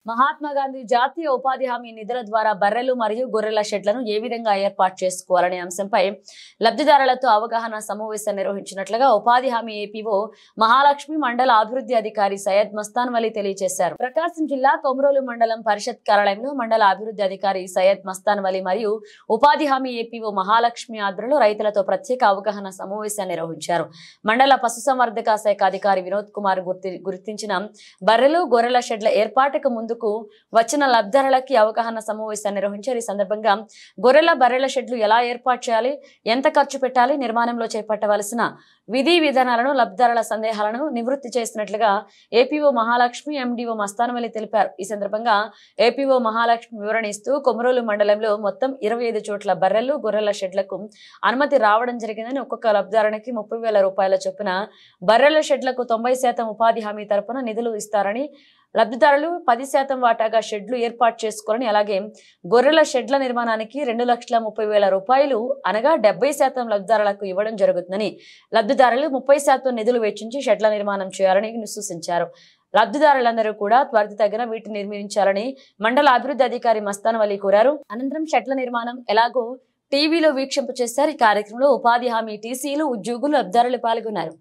మహాత్మా గాంధీ జాతీయ ఉపాధి హామీ నిధుల ద్వారా బర్రెలు మరియు గొర్రెల షెడ్లను ఏ విధంగా ఏర్పాటు చేసుకోవాలనే అంశంపై లబ్ధిదారులతో అవగాహన సమావేశం నిర్వహించినట్లుగా ఉపాధి హామీ ఏపీఓ మహాలక్ష్మి మండల అభివృద్ధి అధికారి సయ్యద్ మస్తాన్ వలి తెలియజేశారు. ప్రకాశం జిల్లా కొమరోలు మండలం పరిషత్ కార్యాలయంలో మండల అభివృద్ధి అధికారి సయ్యద్ మస్తాన్ వలి మరియు ఉపాధి హామీ ఏపీఓ మహాలక్ష్మి ఆధ్వర్యంలో రైతులతో ప్రత్యేక అవగాహన సమావేశాన్ని నిర్వహించారు. మండల పశుసంవర్ధక శాఖ అధికారి వినోద్ కుమార్ గుర్తించిన బర్రెలు గొర్రెల షెడ్ల ఏర్పాటుకు ముందుకు వచ్చిన లబ్ధిదారులకి అవగాహన సమావేశాన్ని నిర్వహించారు. ఈ సందర్భంగా గొర్రెల బర్రెల షెడ్లు ఎలా ఏర్పాటు చేయాలి, ఎంత ఖర్చు పెట్టాలి, నిర్మాణంలో చేపట్టవలసిన విధి విధానాలను లబ్ధిదారుల సందేహాలను నివృత్తి చేసినట్లుగా ఏపీఓ మహాలక్ష్మి ఎండిఓ మస్తానవలి తెలిపారు. ఈ సందర్భంగా ఏపీఓ మహాలక్ష్మి వివరణ ఇస్తూ కొమరోలు మండలంలో మొత్తం 25 చోట్ల బర్రెలు గొర్రెల షెడ్లకు అనుమతి రావడం జరిగిందని, ఒక్కొక్క లబ్ధిదారునికి 30,000 రూపాయల చొప్పున బర్రెల షెడ్లకు 90% ఉపాధి హామీ తరపున నిధులు ఇస్తారని, లబ్ధిదారులు 10% వాటాగా షెడ్లు ఏర్పాటు చేసుకోవాలని, అలాగే గొర్రెల షెడ్ల నిర్మాణానికి 2,30,000 రూపాయలు అనగా 70% లబ్ధిదారులకు ఇవ్వడం జరుగుతుందని, లబ్ధిదారులు 30% నిధులు వెచ్చించి షెడ్ల నిర్మాణం చేయాలని సూచించారు. లబ్ధిదారులందరూ కూడా త్వరితగిన వీటిని నిర్మించాలని మండల అభివృద్ధి అధికారి మస్తాన్ వలి కోరారు. అనంతరం షెడ్ల నిర్మాణం ఎలాగో టీవీలో వీక్షింప చేశారు. ఈ కార్యక్రమంలో ఉపాధి హామీ టీసీలు, ఉద్యోగులు, లబ్ధిదారులు పాల్గొన్నారు.